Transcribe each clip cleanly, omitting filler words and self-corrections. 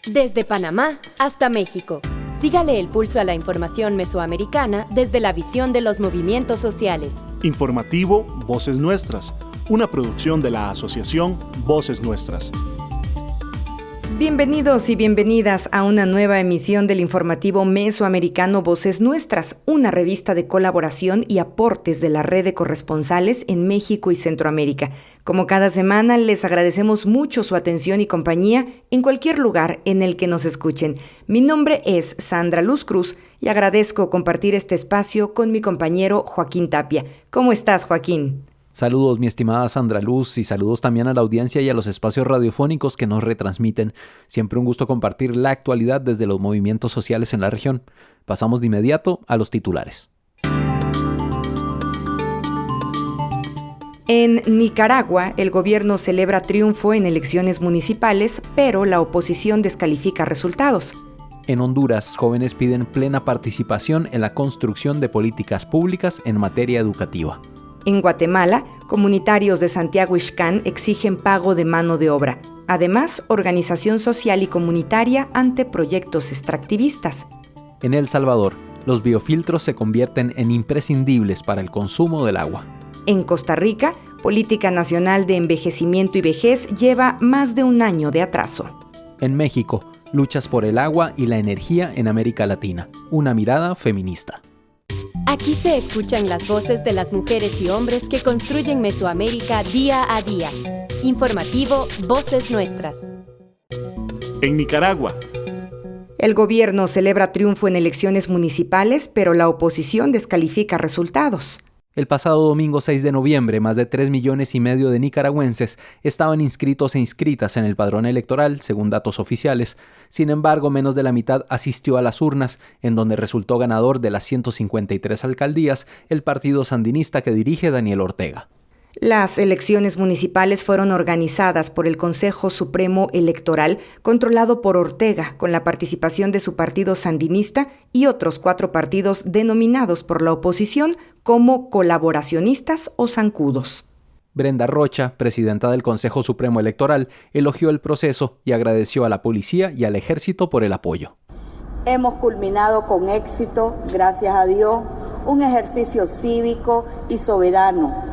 Desde Panamá hasta México. Sígale el pulso a la información mesoamericana desde la visión de los movimientos sociales. Informativo Voces Nuestras, una producción de la Asociación Voces Nuestras. Bienvenidos y bienvenidas a una nueva emisión del informativo mesoamericano Voces Nuestras, una revista de colaboración y aportes de la red de corresponsales en México y Centroamérica. Como cada semana, les agradecemos mucho su atención y compañía en cualquier lugar en el que nos escuchen. Mi nombre es Sandra Luz Cruz y agradezco compartir este espacio con mi compañero Joaquín Tapia. ¿Cómo estás, Joaquín? Saludos, mi estimada Sandra Luz, y saludos también a la audiencia y a los espacios radiofónicos que nos retransmiten. Siempre un gusto compartir la actualidad desde los movimientos sociales en la región. Pasamos de inmediato a los titulares. En Nicaragua, el gobierno celebra triunfo en elecciones municipales, pero la oposición descalifica resultados. En Honduras, jóvenes piden plena participación en la construcción de políticas públicas en materia educativa. En Guatemala, comunitarios de Santiago Ixcán exigen pago de mano de obra. Además, organización social y comunitaria ante proyectos extractivistas. En El Salvador, los biofiltros se convierten en imprescindibles para el consumo del agua. En Costa Rica, Política Nacional de Envejecimiento y Vejez lleva más de un año de atraso. En México, luchas por el agua y la energía en América Latina. Una mirada feminista. Aquí se escuchan las voces de las mujeres y hombres que construyen Mesoamérica día a día. Informativo Voces Nuestras. En Nicaragua. El gobierno celebra triunfo en elecciones municipales, pero la oposición descalifica resultados. El pasado domingo 6 de noviembre, más de 3,5 millones de nicaragüenses estaban inscritos e inscritas en el padrón electoral, según datos oficiales. Sin embargo, menos de la mitad asistió a las urnas, en donde resultó ganador de las 153 alcaldías el partido sandinista que dirige Daniel Ortega. Las elecciones municipales fueron organizadas por el Consejo Supremo Electoral, controlado por Ortega, con la participación de su partido sandinista y otros 4 partidos denominados por la oposición como colaboracionistas o zancudos. Brenda Rocha, presidenta del Consejo Supremo Electoral, elogió el proceso y agradeció a la policía y al ejército por el apoyo. Hemos culminado con éxito, gracias a Dios, un ejercicio cívico y soberano,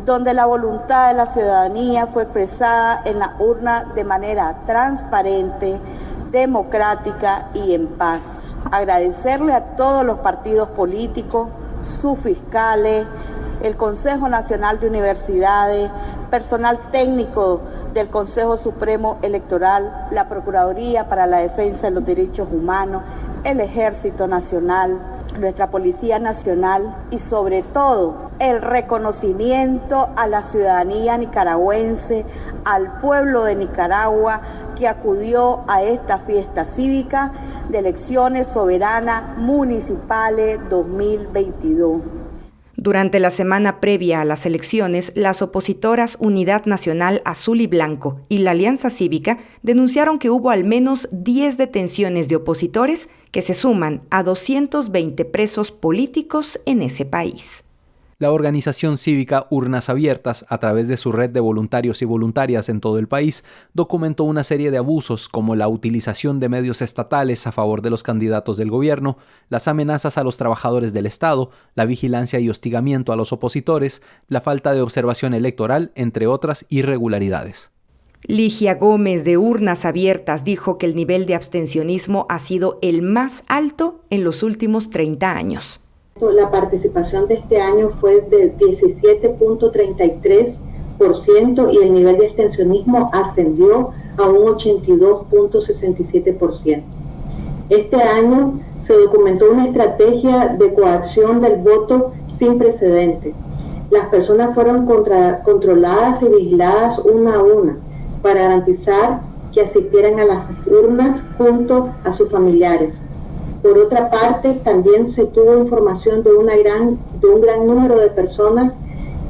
donde la voluntad de la ciudadanía fue expresada en la urna de manera transparente, democrática y en paz. Agradecerle a todos los partidos políticos, sus fiscales, el Consejo Nacional de Universidades, personal técnico del Consejo Supremo Electoral, la Procuraduría para la Defensa de los Derechos Humanos, el Ejército Nacional, nuestra Policía Nacional y sobre todo el reconocimiento a la ciudadanía nicaragüense, al pueblo de Nicaragua que acudió a esta fiesta cívica de elecciones soberanas municipales 2022. Durante la semana previa a las elecciones, las opositoras Unidad Nacional Azul y Blanco y la Alianza Cívica denunciaron que hubo al menos 10 detenciones de opositores que se suman a 220 presos políticos en ese país. La organización cívica Urnas Abiertas, a través de su red de voluntarios y voluntarias en todo el país, documentó una serie de abusos como la utilización de medios estatales a favor de los candidatos del gobierno, las amenazas a los trabajadores del Estado, la vigilancia y hostigamiento a los opositores, la falta de observación electoral, entre otras irregularidades. Ligia Gómez de Urnas Abiertas dijo que el nivel de abstencionismo ha sido el más alto en los últimos 30 años. La participación de este año fue de 17.33% y el nivel de abstencionismo ascendió a un 82.67%. Este año se documentó una estrategia de coacción del voto sin precedente. Las personas fueron controladas y vigiladas una a una para garantizar que asistieran a las urnas junto a sus familiares. Por otra parte, también se tuvo información de un gran número de personas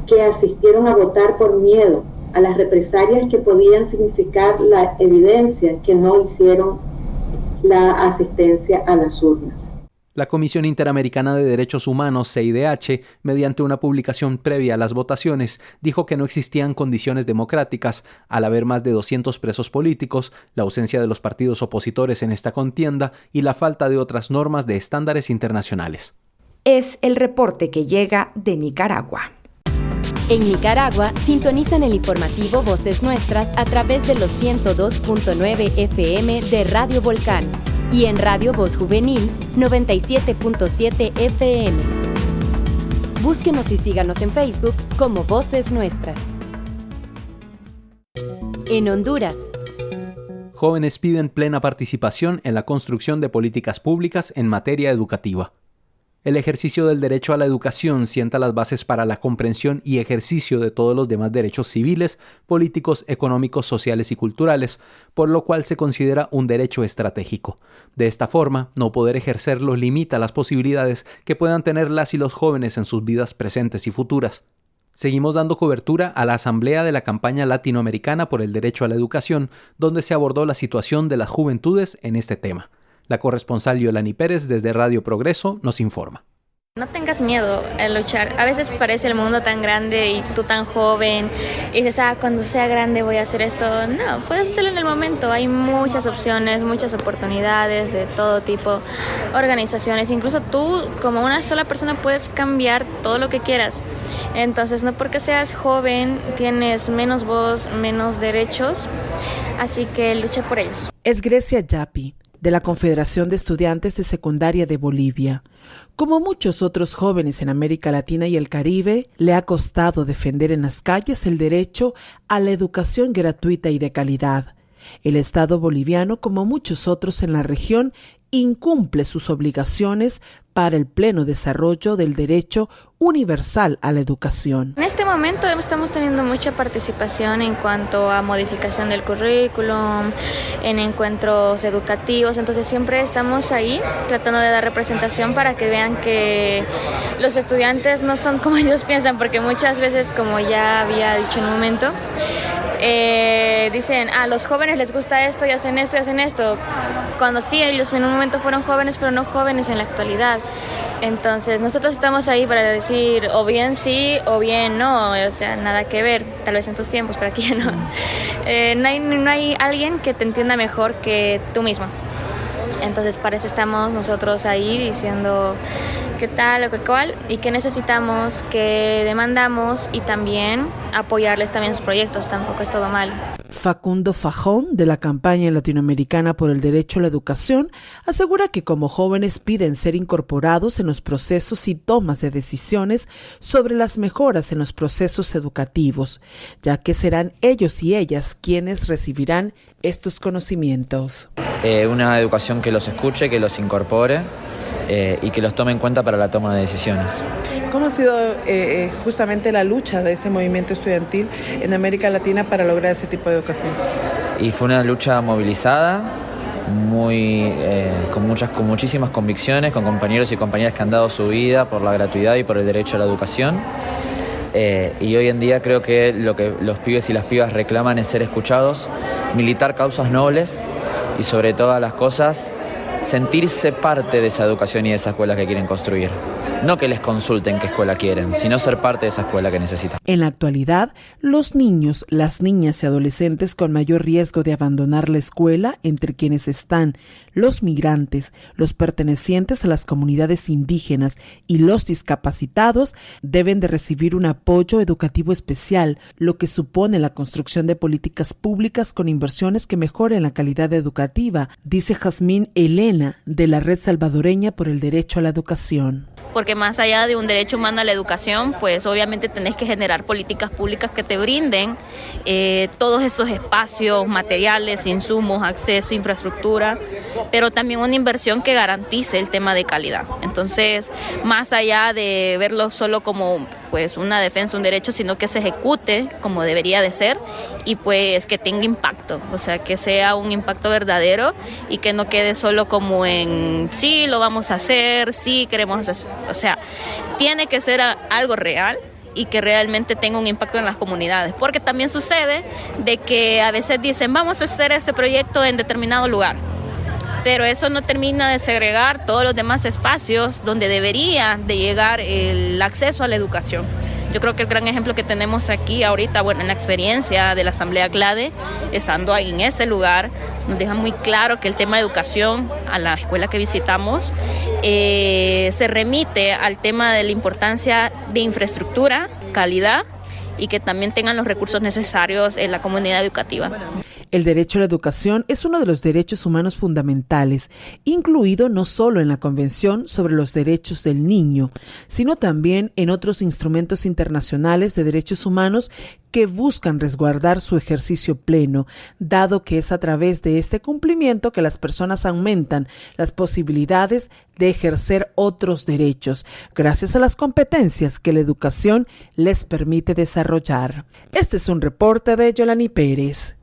que asistieron a votar por miedo a las represalias que podían significar la evidencia que no hicieron la asistencia a las urnas. La Comisión Interamericana de Derechos Humanos, CIDH, mediante una publicación previa a las votaciones, dijo que no existían condiciones democráticas al haber más de 200 presos políticos, la ausencia de los partidos opositores en esta contienda y la falta de otras normas de estándares internacionales. Es el reporte que llega de Nicaragua. En Nicaragua, sintonizan el informativo Voces Nuestras a través de los 102.9 FM de Radio Volcán y en Radio Voz Juvenil 97.7 FM. Búsquenos y síganos en Facebook como Voces Nuestras. En Honduras, Jóvenes piden plena participación en la construcción de políticas públicas en materia educativa. El ejercicio del derecho a la educación sienta las bases para la comprensión y ejercicio de todos los demás derechos civiles, políticos, económicos, sociales y culturales, por lo cual se considera un derecho estratégico. De esta forma, no poder ejercerlo limita las posibilidades que puedan tener las y los jóvenes en sus vidas presentes y futuras. Seguimos dando cobertura a la Asamblea de la Campaña Latinoamericana por el Derecho a la Educación, donde se abordó la situación de las juventudes en este tema. La corresponsal Yolani Pérez desde Radio Progreso nos informa. No tengas miedo a luchar. A veces parece el mundo tan grande y tú tan joven y dices, cuando sea grande voy a hacer esto. No, puedes hacerlo en el momento. Hay muchas opciones, muchas oportunidades de todo tipo, organizaciones. Incluso tú, como una sola persona, puedes cambiar todo lo que quieras. Entonces, no porque seas joven tienes menos voz, menos derechos. Así que lucha por ellos. Es Grecia Yapi, de la Confederación de Estudiantes de Secundaria de Bolivia. Como muchos otros jóvenes en América Latina y el Caribe, le ha costado defender en las calles el derecho a la educación gratuita y de calidad. El Estado boliviano, como muchos otros en la región, incumple sus obligaciones para el pleno desarrollo del derecho universal a la educación. En este momento estamos teniendo mucha participación en cuanto a modificación del currículum, en encuentros educativos, entonces siempre estamos ahí tratando de dar representación para que vean que los estudiantes no son como ellos piensan, porque muchas veces, como ya había dicho en un momento, dicen, a los jóvenes les gusta esto y hacen esto, cuando sí, ellos en un momento fueron jóvenes, pero no jóvenes en la actualidad. Entonces nosotros estamos ahí para decir o bien sí o bien no, o sea, nada que ver, tal vez en tus tiempos, pero aquí ya no. No hay alguien que te entienda mejor que tú mismo. Entonces para eso estamos nosotros ahí diciendo qué tal o qué cual y qué necesitamos, qué demandamos y también apoyarles también sus proyectos, tampoco es todo malo. Facundo Fajón, de la Campaña Latinoamericana por el Derecho a la Educación, asegura que como jóvenes piden ser incorporados en los procesos y tomas de decisiones sobre las mejoras en los procesos educativos, ya que serán ellos y ellas quienes recibirán estos conocimientos. Una educación que los escuche, que los incorpore y que los tome en cuenta para la toma de decisiones. ¿Cómo ha sido justamente la lucha de ese movimiento estudiantil en América Latina para lograr ese tipo de educación? Y fue una lucha movilizada, con muchísimas convicciones, con compañeros y compañeras que han dado su vida por la gratuidad y por el derecho a la educación. Y hoy en día creo que lo que los pibes y las pibas reclaman es ser escuchados, militar causas nobles y sobre todas las cosas sentirse parte de esa educación y de esa escuela que quieren construir. No que les consulten qué escuela quieren, sino ser parte de esa escuela que necesitan. En la actualidad, los niños, las niñas y adolescentes con mayor riesgo de abandonar la escuela, entre quienes están los migrantes, los pertenecientes a las comunidades indígenas y los discapacitados, deben de recibir un apoyo educativo especial, lo que supone la construcción de políticas públicas con inversiones que mejoren la calidad educativa, dice Jazmín Elena, de la Red Salvadoreña por el Derecho a la Educación. Porque más allá de un derecho humano a la educación, pues obviamente tenés que generar políticas públicas que te brinden todos esos espacios, materiales, insumos, acceso, infraestructura, pero también una inversión que garantice el tema de calidad. Entonces, más allá de verlo solo como pues una defensa, un derecho, sino que se ejecute como debería de ser y pues que tenga impacto, o sea, que sea un impacto verdadero y que no quede solo como en sí, lo vamos a hacer, sí, queremos hacer, o sea, tiene que ser algo real y que realmente tenga un impacto en las comunidades, porque también sucede de que a veces dicen, vamos a hacer este proyecto en determinado lugar, pero eso no termina de segregar todos los demás espacios donde debería de llegar el acceso a la educación. Yo creo que el gran ejemplo que tenemos aquí ahorita, en la experiencia de la Asamblea CLADE, estando ahí en este lugar, nos deja muy claro que el tema de educación a la escuela que visitamos se remite al tema de la importancia de infraestructura, calidad y que también tengan los recursos necesarios en la comunidad educativa. El derecho a la educación es uno de los derechos humanos fundamentales, incluido no solo en la Convención sobre los Derechos del Niño, sino también en otros instrumentos internacionales de derechos humanos que buscan resguardar su ejercicio pleno, dado que es a través de este cumplimiento que las personas aumentan las posibilidades de ejercer otros derechos, gracias a las competencias que la educación les permite desarrollar. Este es un reporte de Yolani Pérez.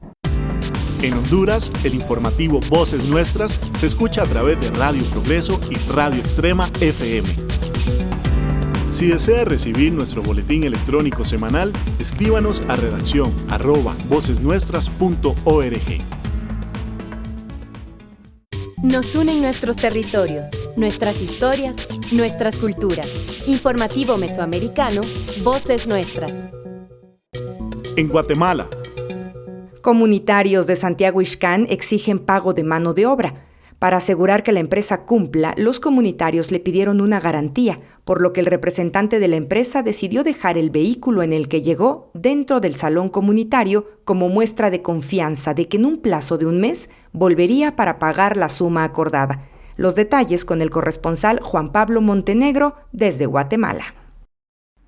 En Honduras, el informativo Voces Nuestras se escucha a través de Radio Progreso y Radio Extrema FM. Si desea recibir nuestro boletín electrónico semanal, escríbanos a redacción@vocesnuestras.org. Nos unen nuestros territorios, nuestras historias, nuestras culturas. Informativo Mesoamericano, Voces Nuestras. En Guatemala, comunitarios de Santiago Ixcán exigen pago de mano de obra. Para asegurar que la empresa cumpla, los comunitarios le pidieron una garantía, por lo que el representante de la empresa decidió dejar el vehículo en el que llegó dentro del salón comunitario como muestra de confianza de que en un plazo de un mes volvería para pagar la suma acordada. Los detalles con el corresponsal Juan Pablo Montenegro desde Guatemala.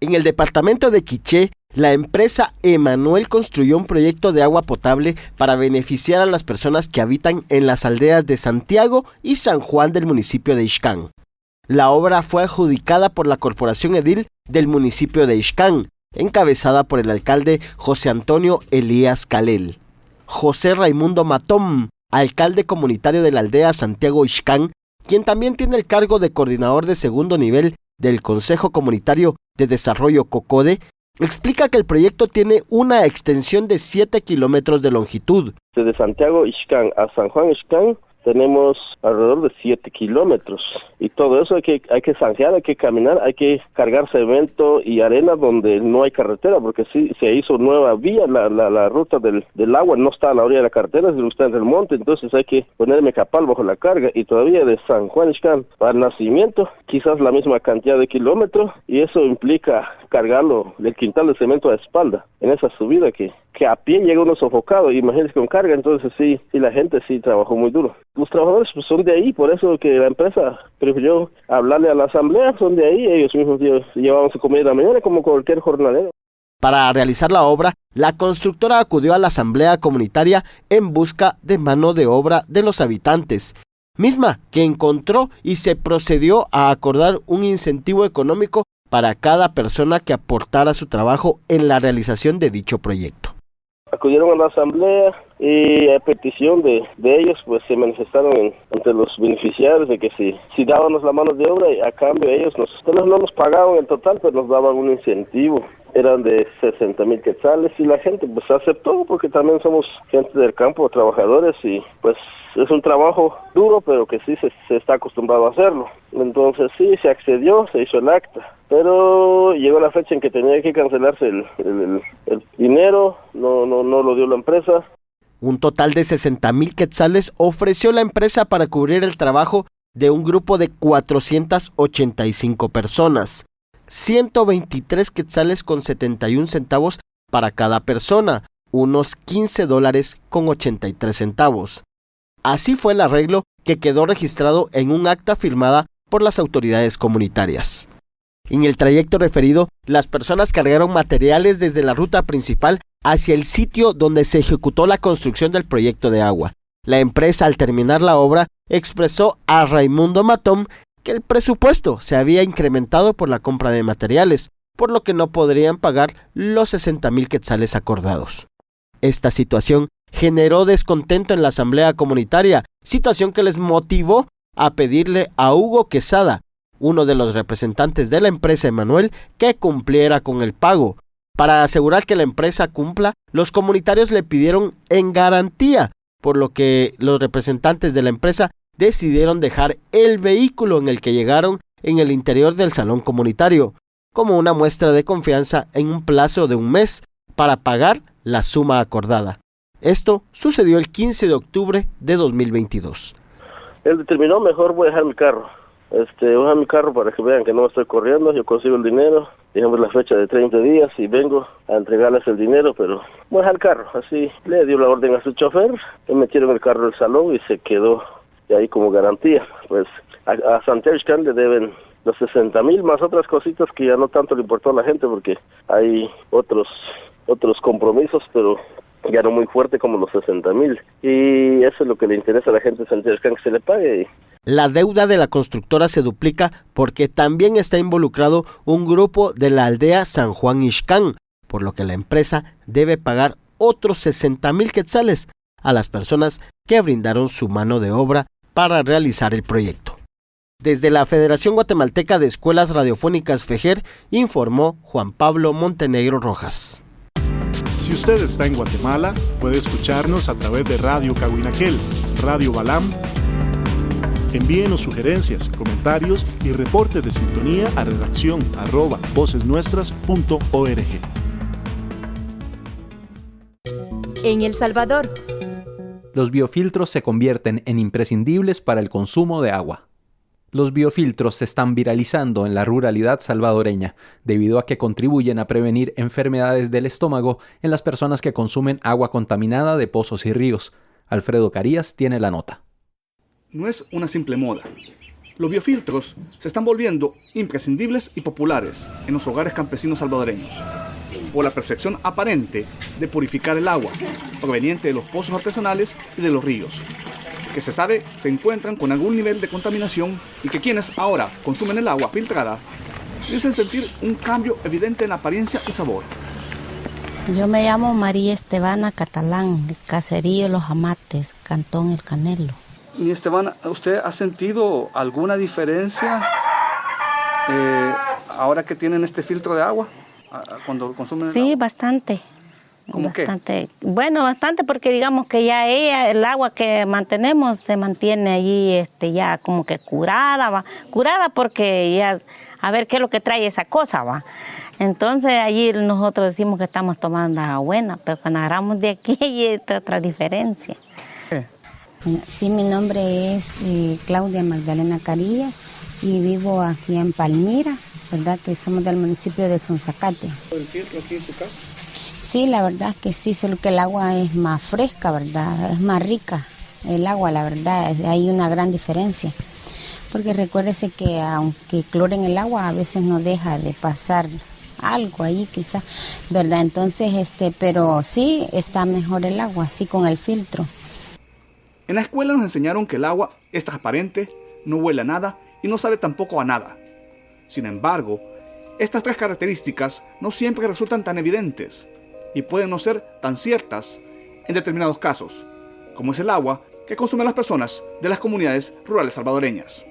En el departamento de Quiché, la empresa Emanuel construyó un proyecto de agua potable para beneficiar a las personas que habitan en las aldeas de Santiago y San Juan del municipio de Ixcán. La obra fue adjudicada por la Corporación Edil del municipio de Ixcán, encabezada por el alcalde José Antonio Elías Calel. José Raimundo Matón, alcalde comunitario de la aldea Santiago Ixcán, quien también tiene el cargo de coordinador de segundo nivel del Consejo Comunitario de Desarrollo COCODE, explica que el proyecto tiene una extensión de 7 kilómetros de longitud. Desde Santiago Ixcán a San Juan Ixcán tenemos alrededor de 7 kilómetros y todo eso hay que zanjear, hay que caminar, hay que cargar cemento y arena donde no hay carretera, porque sí se hizo nueva vía, la ruta del agua no está a la orilla de la carretera, sino está en el monte, entonces hay que poner mecapal bajo la carga y todavía de San Juan Ixcán para el Nacimiento quizás la misma cantidad de kilómetros y eso implica cargarlo del quintal de cemento a la espalda en esa subida que a pie llega uno sofocado, imagínense con carga, entonces sí la gente sí trabajó muy duro. Los trabajadores pues, son de ahí, por eso que la empresa prefirió hablarle a la asamblea, son de ahí, ellos mismos llevaban su comida de la mañana como cualquier jornalero. Para realizar la obra, la constructora acudió a la asamblea comunitaria en busca de mano de obra de los habitantes, misma que encontró y se procedió a acordar un incentivo económico para cada persona que aportara su trabajo en la realización de dicho proyecto. Acudieron a la asamblea y a petición de ellos pues se manifestaron ante los beneficiarios de que si dábamos la mano de obra y a cambio ellos no nos pagaban el total, pero nos daban un incentivo. Eran de 60,000 quetzales y la gente pues aceptó porque también somos gente del campo, trabajadores y pues es un trabajo duro pero que sí se está acostumbrado a hacerlo. Entonces sí, se accedió, se hizo el acta, pero llegó la fecha en que tenía que cancelarse el dinero, no lo dio la empresa. Un total de 60,000 quetzales ofreció la empresa para cubrir el trabajo de un grupo de 485 personas. 123 quetzales con 71 centavos para cada persona, unos $15 con 83 centavos. Así fue el arreglo que quedó registrado en un acta firmada por las autoridades comunitarias. En el trayecto referido, las personas cargaron materiales desde la ruta principal hacia el sitio donde se ejecutó la construcción del proyecto de agua. La empresa, al terminar la obra, expresó a Raimundo Matón que el presupuesto se había incrementado por la compra de materiales, por lo que no podrían pagar los 60,000 quetzales acordados. Esta situación generó descontento en la asamblea comunitaria, situación que les motivó a pedirle a Hugo Quesada, uno de los representantes de la empresa Emanuel, que cumpliera con el pago. Para asegurar que la empresa cumpla, los comunitarios le pidieron en garantía, por lo que los representantes de la empresa decidieron dejar el vehículo en el que llegaron en el interior del salón comunitario, como una muestra de confianza en un plazo de un mes para pagar la suma acordada. Esto sucedió el 15 de octubre de 2022. Él determinó, mejor voy a dejar mi carro. Voy a dejar mi carro para que vean que no me estoy corriendo, yo consigo el dinero, digamos la fecha de 30 días y vengo a entregarles el dinero, pero voy a dejar el carro. Así le dio la orden a su chofer, le metieron el carro al salón y se quedó ahí como garantía. Pues a Santiago Ixcán le deben los 60,000 más otras cositas que ya no tanto le importó a la gente porque hay otros compromisos, pero ya no muy fuerte como los 60,000. Y eso es lo que le interesa a la gente de Santiago Ixcán, que se le pague. La deuda de la constructora se duplica porque también está involucrado un grupo de la aldea San Juan Ixcán, por lo que la empresa debe pagar otros 60,000 quetzales a las personas que brindaron su mano de obra para realizar el proyecto. Desde la Federación Guatemalteca de Escuelas Radiofónicas FEJER, informó Juan Pablo Montenegro Rojas. Si usted está en Guatemala, puede escucharnos a través de Radio Cahuinaquel, Radio Balam. Envíenos sugerencias, comentarios y reportes de sintonía a redacción@vocesnuestras.org. En El Salvador, los biofiltros se convierten en imprescindibles para el consumo de agua. Los biofiltros se están viralizando en la ruralidad salvadoreña, debido a que contribuyen a prevenir enfermedades del estómago en las personas que consumen agua contaminada de pozos y ríos. Alfredo Carías tiene la nota. No es una simple moda. Los biofiltros se están volviendo imprescindibles y populares en los hogares campesinos salvadoreños, por la percepción aparente de purificar el agua proveniente de los pozos artesanales y de los ríos, que se sabe se encuentran con algún nivel de contaminación y que quienes ahora consumen el agua filtrada dicen sentir un cambio evidente en la apariencia y sabor. Yo me llamo María Estebana Catalán, Caserío Los Amates, Cantón El Canelo. Y Estebana, ¿usted ha sentido alguna diferencia ahora que tienen este filtro de agua cuando consumen el agua? Sí, bastante. ¿Cómo bastante? Bueno, bastante porque digamos que ya el agua que mantenemos se mantiene allí ya como que curada porque ya a ver qué es lo que trae esa cosa, va. Entonces allí nosotros decimos que estamos tomando agua buena, pero cuando agarramos de aquí hay otra diferencia. Sí, mi nombre es Claudia Magdalena Carías y vivo aquí en Palmira, ¿verdad? Que somos del municipio de Sonzacate. ¿El filtro aquí en su casa? Sí, la verdad que sí, solo que el agua es más fresca, ¿verdad? Es más rica el agua, la verdad, hay una gran diferencia. Porque recuérdese que aunque cloren el agua, a veces no deja de pasar algo ahí quizás, ¿verdad? Entonces, pero sí está mejor el agua, así con el filtro. En la escuela nos enseñaron que el agua es transparente, no huele a nada y no sabe tampoco a nada. Sin embargo, estas tres características no siempre resultan tan evidentes y pueden no ser tan ciertas en determinados casos, como es el agua que consumen las personas de las comunidades rurales salvadoreñas,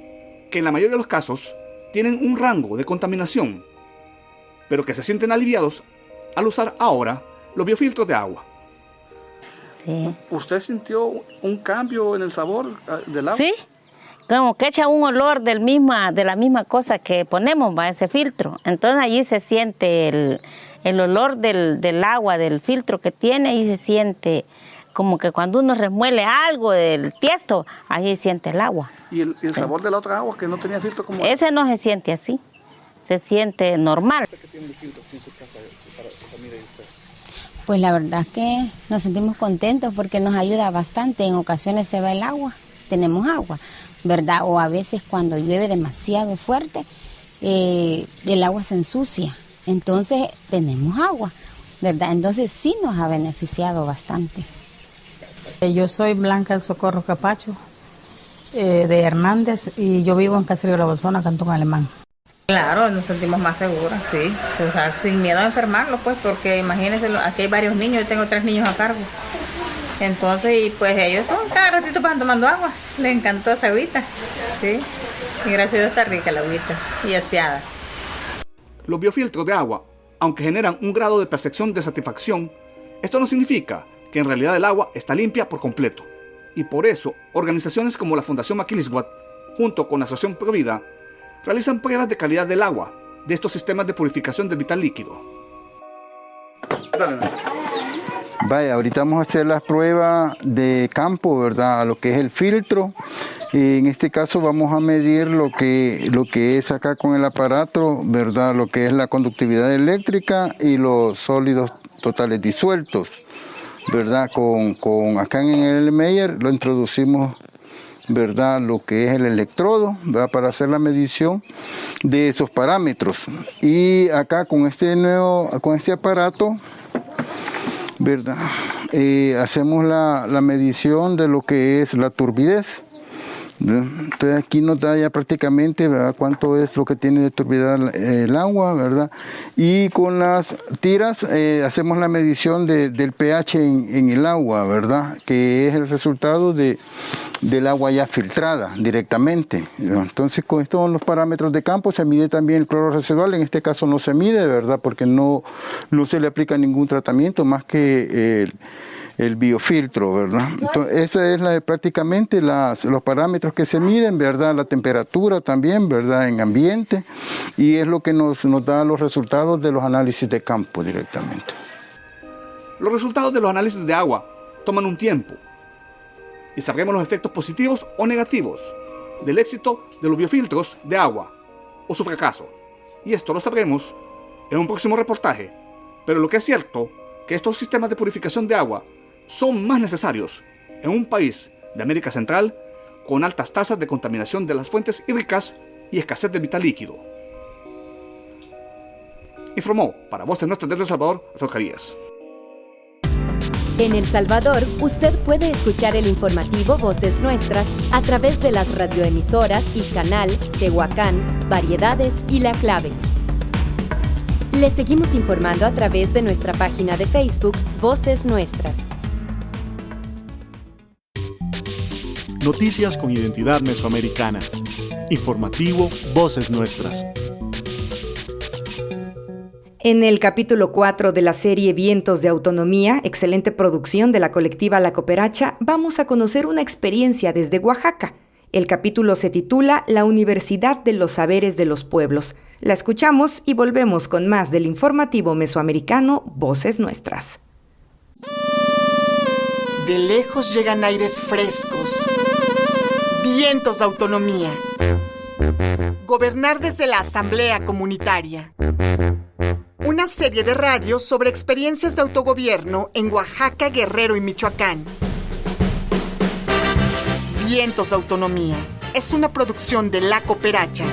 que en la mayoría de los casos tienen un rango de contaminación, pero que se sienten aliviados al usar ahora los biofiltros de agua. Sí. ¿Usted sintió un cambio en el sabor del agua? Sí, como que echa un olor de la misma cosa que ponemos, va, ese filtro. Entonces allí se siente el olor del agua, del filtro que tiene, y se siente como que cuando uno remuele algo del tiesto, allí siente el agua. ¿Y el sabor de la otra agua que no tenía filtro? ¿Cómo ese no se siente así, se siente normal. ¿Qué tiene el filtro en su casa para su familia y usted? Pues la verdad es que nos sentimos contentos porque nos ayuda bastante. En ocasiones se va el agua, tenemos agua, ¿verdad? O a veces cuando llueve demasiado fuerte, el agua se ensucia. Entonces tenemos agua, ¿verdad? Entonces sí nos ha beneficiado bastante. Yo soy Blanca Socorro Capacho, de Hernández, y yo vivo en Caserío La Bolsona, Cantón Alemán. Claro, nos sentimos más seguras, sí, o sea, sin miedo a enfermarlos, pues, porque imagínense, aquí hay varios niños, yo tengo 3 niños a cargo. Entonces, y pues ellos cada ratito pasan tomando agua, les encantó esa agüita, sí, y gracias a Dios está rica la agüita y aseada. Los biofiltros de agua, aunque generan un grado de percepción de satisfacción, esto no significa que en realidad el agua está limpia por completo. Y por eso, organizaciones como la Fundación Maquilisguat, junto con la Asociación Provida, realizan pruebas de calidad del agua de estos sistemas de purificación del vital líquido. Vaya, ahorita vamos a hacer las pruebas de campo, ¿verdad? A lo que es el filtro. Y en este caso vamos a medir lo que es acá con el aparato, ¿verdad? Lo que es la conductividad eléctrica y los sólidos totales disueltos, ¿verdad? Con acá en el Meyer lo introducimos, ¿verdad? Lo que es el electrodo, ¿verdad? Para hacer la medición de esos parámetros. Y acá con este aparato, ¿verdad? Hacemos la medición de lo que es la turbidez. Entonces aquí nos da ya prácticamente, ¿verdad?, cuánto es lo que tiene de turbidez el agua, ¿verdad? Y con las tiras hacemos la medición del pH en el agua, ¿verdad?, que es el resultado del agua ya filtrada directamente. Entonces con estos los parámetros de campo se mide también el cloro residual. En este caso no se mide, ¿verdad?, porque no se le aplica ningún tratamiento más que el biofiltro, ¿verdad? Entonces, esa es prácticamente los parámetros que se miden, ¿verdad? La temperatura también, ¿verdad? En ambiente, y es lo que nos da los resultados de los análisis de campo directamente. Los resultados de los análisis de agua toman un tiempo y sabremos los efectos positivos o negativos del éxito de los biofiltros de agua o su fracaso. Y esto lo sabremos en un próximo reportaje. Pero lo que es cierto, que estos sistemas de purificación de agua son más necesarios en un país de América Central con altas tasas de contaminación de las fuentes hídricas y escasez de vital líquido. Informó para Voces Nuestras desde El Salvador, Alfredo Carías. En El Salvador, usted puede escuchar el informativo Voces Nuestras a través de las radioemisoras Izcanal, Tehuacán, Variedades y La Clave. Le seguimos informando a través de nuestra página de Facebook Voces Nuestras. Noticias con identidad mesoamericana. Informativo Voces Nuestras. En el capítulo 4 de la serie Vientos de Autonomía, excelente producción de la colectiva La Cooperacha, vamos a conocer una experiencia desde Oaxaca. El capítulo se titula La Universidad de los Saberes de los Pueblos. La escuchamos y volvemos con más del informativo mesoamericano Voces Nuestras. De lejos llegan aires frescos, vientos de autonomía. Gobernar desde la Asamblea Comunitaria. Una serie de radios sobre experiencias de autogobierno en Oaxaca, Guerrero y Michoacán. Vientos de Autonomía es una producción de La Cooperacha.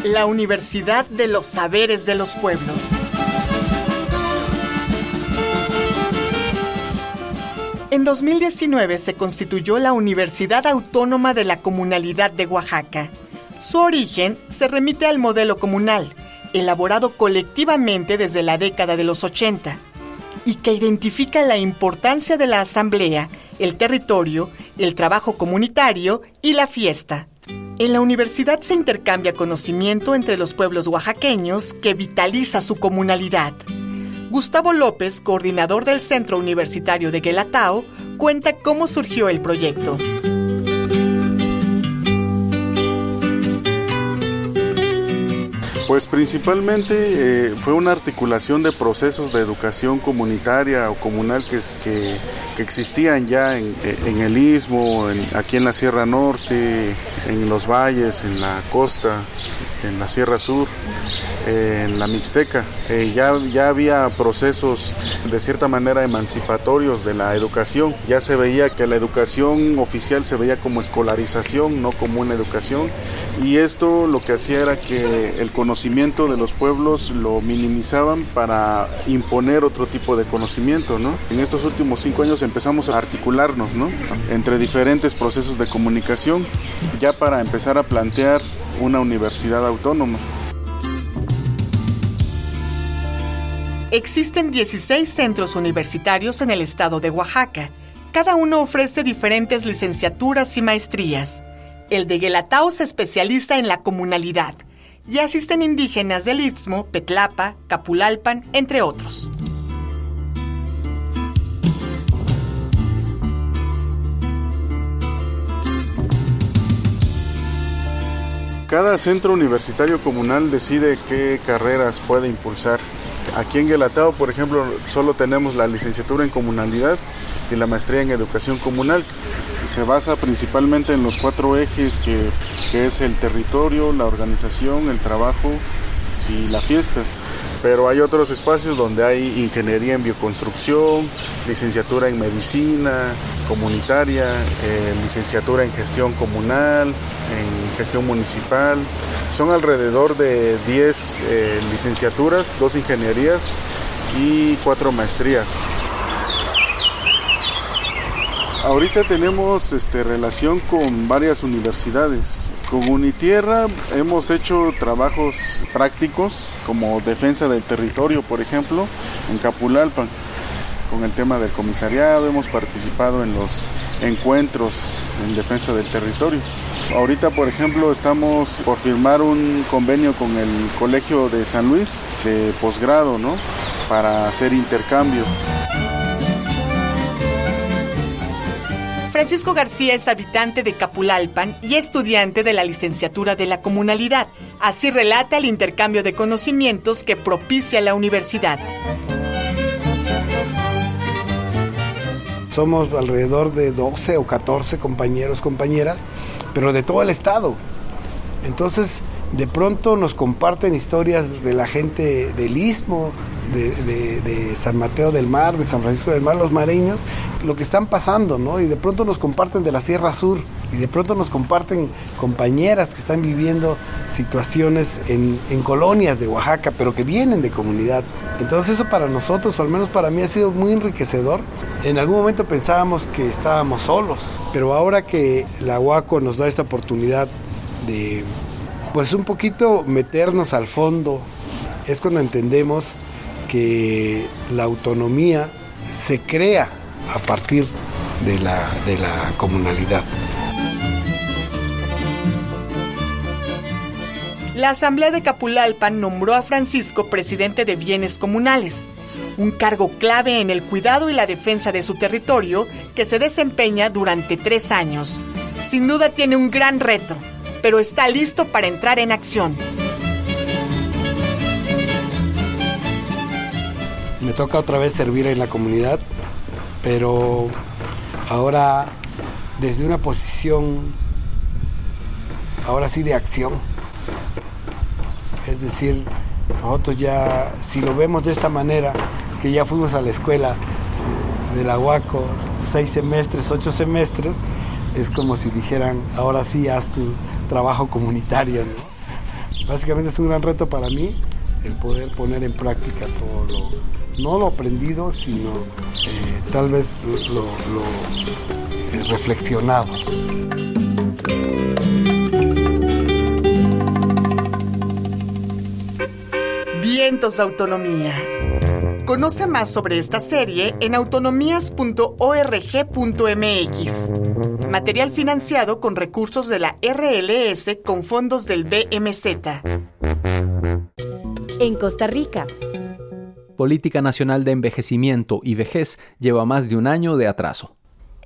La Universidad de los Saberes de los Pueblos. En 2019 se constituyó la Universidad Autónoma de la Comunalidad de Oaxaca. Su origen se remite al modelo comunal, elaborado colectivamente desde la década de los 80, y que identifica la importancia de la asamblea, el territorio, el trabajo comunitario y la fiesta. En la universidad se intercambia conocimiento entre los pueblos oaxaqueños que vitaliza su comunalidad. Gustavo López, coordinador del Centro Universitario de Guelatao, cuenta cómo surgió el proyecto. Pues principalmente fue una articulación de procesos de educación comunitaria o comunal que existían ya en el Istmo, aquí en la Sierra Norte, en los valles, en la costa, en la Sierra Sur, en la Mixteca. Ya había procesos de cierta manera emancipatorios de la educación. Ya se veía que la educación oficial se veía como escolarización, no como una educación. Y esto lo que hacía era que el conocimiento de los pueblos lo minimizaban para imponer otro tipo de conocimiento, ¿no? En estos últimos 5 años empezamos a articularnos, ¿no?, entre diferentes procesos de comunicación, ya para empezar a plantear una universidad autónoma. Existen 16 centros universitarios en el estado de Oaxaca. Cada uno ofrece diferentes licenciaturas y maestrías. El de Guelatao se especializa en la comunalidad y asisten indígenas del Istmo, Petlapa, Capulalpan, entre otros. Cada centro universitario comunal decide qué carreras puede impulsar. Aquí en Guelatao, por ejemplo, solo tenemos la licenciatura en comunalidad y la maestría en educación comunal. Se basa principalmente en los 4 ejes que es el territorio, la organización, el trabajo y la fiesta. Pero hay otros espacios donde hay ingeniería en bioconstrucción, licenciatura en medicina comunitaria, licenciatura en gestión comunal, en gestión municipal. Son alrededor de 10 licenciaturas, 2 ingenierías y 4 maestrías. Ahorita tenemos relación con varias universidades. Con Unitierra hemos hecho trabajos prácticos como defensa del territorio, por ejemplo, en Capulalpan. Con el tema del comisariado hemos participado en los encuentros en defensa del territorio. Ahorita, por ejemplo, estamos por firmar un convenio con el Colegio de San Luis de posgrado, ¿no? Para hacer intercambio. Francisco García es habitante de Capulalpan y estudiante de la licenciatura de la comunalidad. Así relata el intercambio de conocimientos que propicia la universidad. Somos alrededor de 12 o 14 compañeros, compañeras, pero de todo el estado. Entonces, de pronto nos comparten historias de la gente del Istmo, de San Mateo del Mar, de San Francisco del Mar, los mareños, lo que están pasando, ¿no? Y de pronto nos comparten de la Sierra Sur, y de pronto nos comparten compañeras que están viviendo situaciones en colonias de Oaxaca, pero que vienen de comunidad. Entonces eso para nosotros, o al menos para mí, ha sido muy enriquecedor. En algún momento pensábamos que estábamos solos, pero ahora que la UACO nos da esta oportunidad de, pues un poquito meternos al fondo, es cuando entendemos que la autonomía se crea a partir de la comunalidad. La Asamblea de Capulalpan nombró a Francisco presidente de Bienes Comunales, un cargo clave en el cuidado y la defensa de su territorio que se desempeña durante 3 años. Sin duda tiene un gran reto, pero está listo para entrar en acción. Me toca otra vez servir en la comunidad, pero ahora desde una posición, ahora sí de acción. Es decir, nosotros ya, si lo vemos de esta manera, que ya fuimos a la escuela de la UACO 6 semestres, 8 semestres, es como si dijeran, ahora sí haz tu trabajo comunitario, ¿no? Básicamente es un gran reto para mí el poder poner en práctica todo no lo aprendido, sino tal vez lo reflexionado. Vientos de Autonomía. Conoce más sobre esta serie en autonomías.org.mx. Material financiado con recursos de la RLS con fondos del BMZ. En Costa Rica. Política Nacional de Envejecimiento y Vejez lleva más de un año de atraso.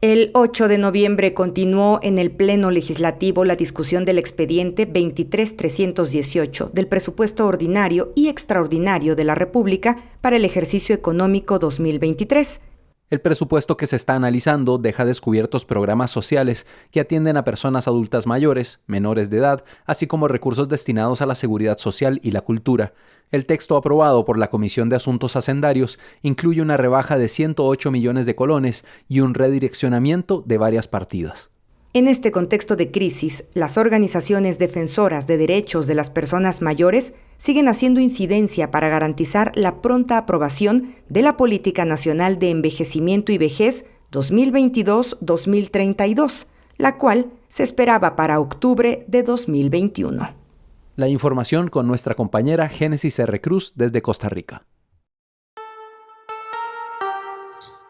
El 8 de noviembre continuó en el Pleno Legislativo la discusión del expediente 23318 del presupuesto ordinario y extraordinario de la República para el ejercicio económico 2023. El presupuesto que se está analizando deja descubiertos programas sociales que atienden a personas adultas mayores, menores de edad, así como recursos destinados a la seguridad social y la cultura. El texto aprobado por la Comisión de Asuntos Hacendarios incluye una rebaja de 108 millones de colones y un redireccionamiento de varias partidas. En este contexto de crisis, las organizaciones defensoras de derechos de las personas mayores siguen haciendo incidencia para garantizar la pronta aprobación de la Política Nacional de Envejecimiento y Vejez 2022-2032, la cual se esperaba para octubre de 2021. La información con nuestra compañera Génesis R. Cruz desde Costa Rica.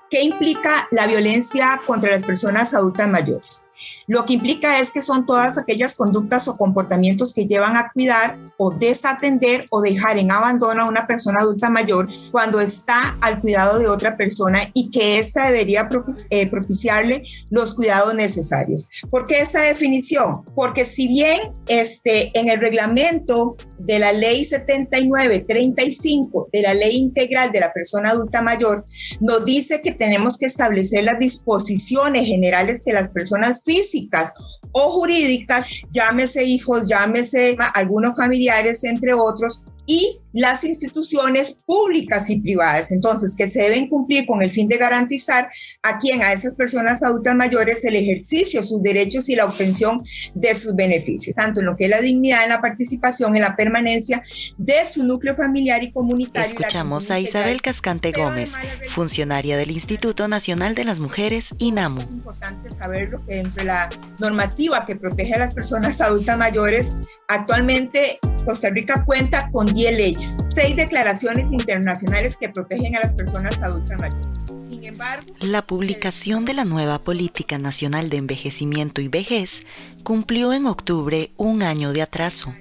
¿Qué implica la violencia contra las personas adultas mayores? Lo que implica es que son todas aquellas conductas o comportamientos que llevan a cuidar o desatender o dejar en abandono a una persona adulta mayor cuando está al cuidado de otra persona y que ésta debería propiciarle los cuidados necesarios. ¿Por qué esta definición? Porque si bien en el reglamento de la Ley 7935 de la Ley Integral de la Persona Adulta Mayor nos dice que tenemos que establecer las disposiciones generales que las personas físicas o jurídicas, llámese hijos, llámese algunos familiares, entre otros, y las instituciones públicas y privadas, entonces, que se deben cumplir con el fin de garantizar a esas personas adultas mayores el ejercicio de sus derechos y la obtención de sus beneficios, tanto en lo que es la dignidad, en la participación, en la permanencia de su núcleo familiar y comunitario. Escuchamos a Isabel Cascante Gómez, funcionaria del Instituto Nacional de las Mujeres, INAMU. Es importante saberlo, que dentro de la normativa que protege a las personas adultas mayores, actualmente Costa Rica cuenta con 10 leyes, 6 declaraciones internacionales que protegen a las personas adultas mayores. Sin embargo, la publicación de la nueva Política Nacional de Envejecimiento y Vejez cumplió en octubre un año de atraso.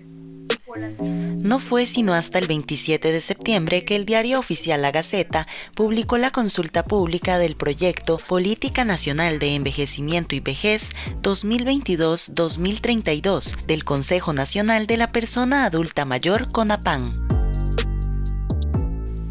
No fue sino hasta el 27 de septiembre que el diario oficial La Gaceta publicó la consulta pública del proyecto Política Nacional de Envejecimiento y Vejez 2022-2032 del Consejo Nacional de la Persona Adulta Mayor, CONAPAN.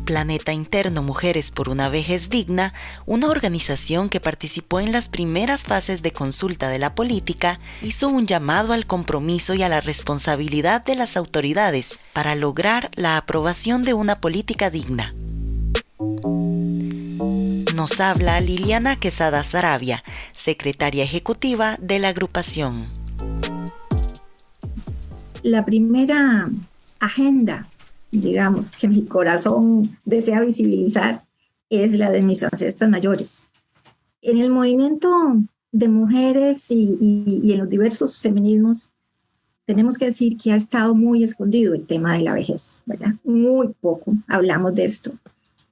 Planeta Interno Mujeres por una Vejez Digna, una organización que participó en las primeras fases de consulta de la política, hizo un llamado al compromiso y a la responsabilidad de las autoridades para lograr la aprobación de una política digna. Nos habla Liliana Quesada Saravia, secretaria ejecutiva de la agrupación. La primera agenda, digamos, que mi corazón desea visibilizar es la de mis ancestras mayores. En el movimiento de mujeres y en los diversos feminismos, tenemos que decir que ha estado muy escondido el tema de la vejez, ¿verdad? Muy poco hablamos de esto.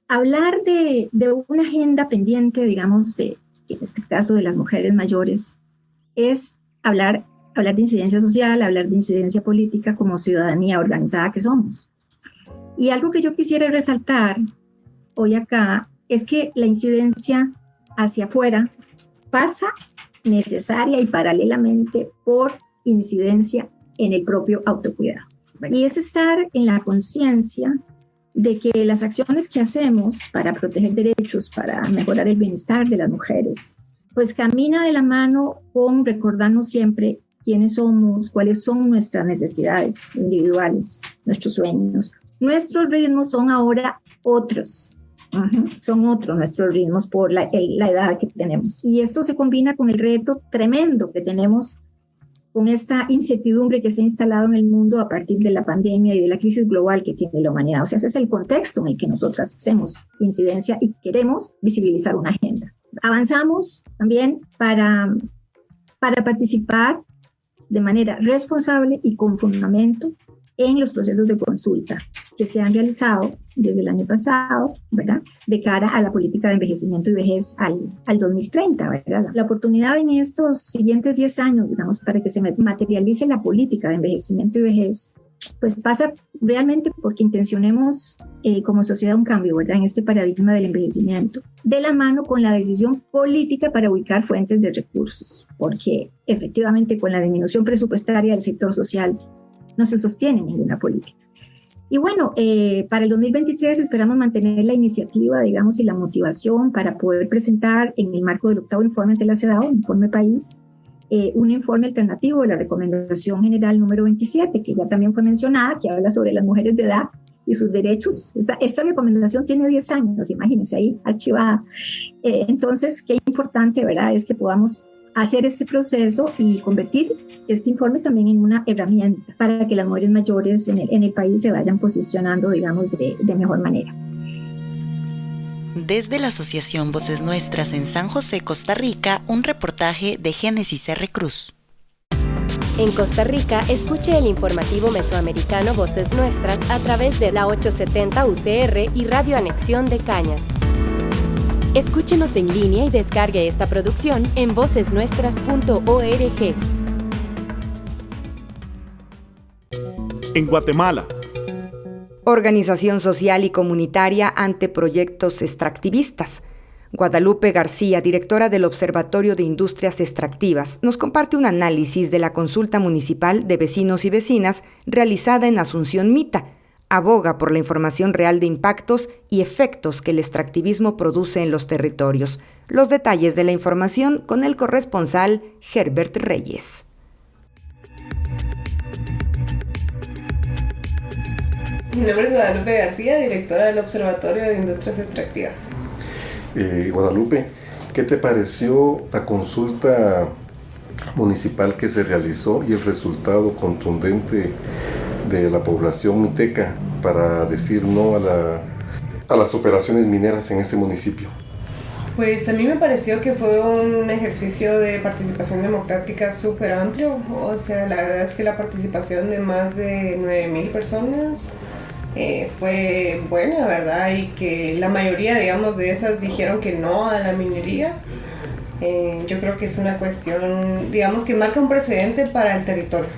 Hablar de una agenda pendiente, digamos, en este caso de las mujeres mayores, es hablar de incidencia social, hablar de incidencia política como ciudadanía organizada que somos. Y algo que yo quisiera resaltar hoy acá es que la incidencia hacia afuera pasa necesaria y paralelamente por incidencia en el propio autocuidado. Y es estar en la conciencia de que las acciones que hacemos para proteger derechos, para mejorar el bienestar de las mujeres, pues camina de la mano con recordarnos siempre quiénes somos, cuáles son nuestras necesidades individuales, nuestros sueños. Nuestros ritmos son ahora otros, son otros nuestros ritmos por la edad que tenemos. Y esto se combina con el reto tremendo que tenemos, con esta incertidumbre que se ha instalado en el mundo a partir de la pandemia y de la crisis global que tiene la humanidad. O sea, ese es el contexto en el que nosotras hacemos incidencia y queremos visibilizar una agenda. Avanzamos también para participar de manera responsable y con fundamento en los procesos de consulta que se han realizado desde el año pasado, ¿verdad?, de cara a la política de envejecimiento y vejez al 2030, ¿verdad? La oportunidad en estos siguientes 10 años, digamos, para que se materialice la política de envejecimiento y vejez, pues pasa realmente porque intencionemos como sociedad un cambio, ¿verdad?, en este paradigma del envejecimiento, de la mano con la decisión política para ubicar fuentes de recursos, porque efectivamente con la disminución presupuestaria del sector social no se sostiene ninguna política. Y bueno, para el 2023 esperamos mantener la iniciativa, digamos, y la motivación para poder presentar en el marco del 8º informe de la CEDAW, informe país, un informe alternativo de la recomendación general número 27, que ya también fue mencionada, que habla sobre las mujeres de edad y sus derechos. Esta recomendación tiene 10 años, imagínense, ahí archivada. Entonces, qué importante, ¿verdad?, es que podamos hacer este proceso y convertir este informe también en una herramienta para que las mujeres mayores en el país se vayan posicionando, digamos, de mejor manera. Desde la Asociación Voces Nuestras en San José, Costa Rica, un reportaje de Génesis R. Cruz. En Costa Rica, escuche el informativo mesoamericano Voces Nuestras a través de la 870 UCR y Radio Anexión de Cañas. Escúchenos en línea y descargue esta producción en vocesnuestras.org. En Guatemala. Organización social y comunitaria ante proyectos extractivistas. Guadalupe García, directora del Observatorio de Industrias Extractivas, nos comparte un análisis de la consulta municipal de vecinos y vecinas realizada en Asunción Mita. Aboga por la información real de impactos y efectos que el extractivismo produce en los territorios. Los detalles de la información con el corresponsal Herbert Reyes. Mi nombre es Guadalupe García, directora del Observatorio de Industrias Extractivas. Guadalupe, ¿qué te pareció la consulta municipal que se realizó y el resultado contundente de la población miteca para decir no a las operaciones mineras en ese municipio? Pues a mí me pareció que fue un ejercicio de participación democrática súper amplio. O sea, la verdad es que la participación de más de 9,000 personas fue buena, ¿verdad? Y que la mayoría, digamos, de esas dijeron que no a la minería. Yo creo que es una cuestión, digamos, que marca un precedente para el territorio.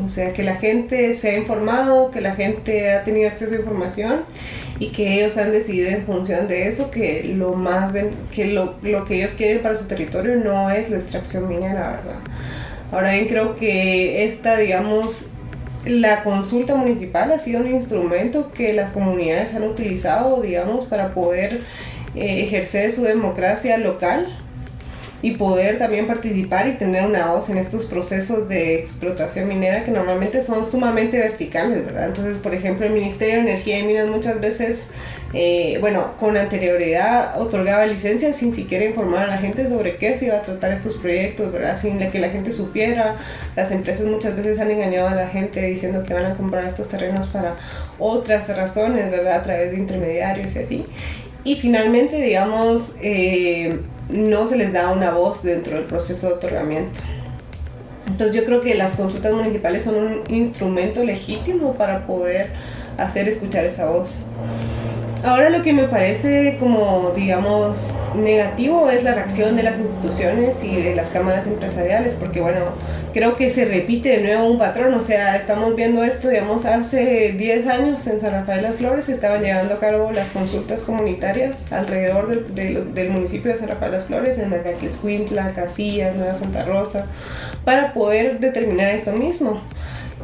O sea, que la gente se ha informado, que la gente ha tenido acceso a información y que ellos han decidido en función de eso que lo que ellos quieren para su territorio no es la extracción minera, ¿verdad? Ahora bien, creo que la consulta municipal ha sido un instrumento que las comunidades han utilizado, digamos, para poder ejercer su democracia local y poder también participar y tener una voz en estos procesos de explotación minera que normalmente son sumamente verticales, ¿verdad? Entonces, por ejemplo, el Ministerio de Energía y Minas muchas veces, con anterioridad otorgaba licencias sin siquiera informar a la gente sobre qué se iba a tratar estos proyectos, ¿verdad? Sin que la gente supiera. Las empresas muchas veces han engañado a la gente diciendo que van a comprar estos terrenos para otras razones, ¿verdad? A través de intermediarios y así. Y finalmente, digamos, no se les da una voz dentro del proceso de otorgamiento. Entonces yo creo que las consultas municipales son un instrumento legítimo para poder hacer escuchar esa voz. Ahora lo que me parece como, digamos, negativo es la reacción de las instituciones y de las cámaras empresariales, porque creo que se repite de nuevo un patrón. O sea, estamos viendo esto, digamos, hace 10 años en San Rafael Las Flores estaban llevando a cabo las consultas comunitarias alrededor del municipio de San Rafael Las Flores, en Mazatlán, Casillas, Nueva Santa Rosa, para poder determinar esto mismo.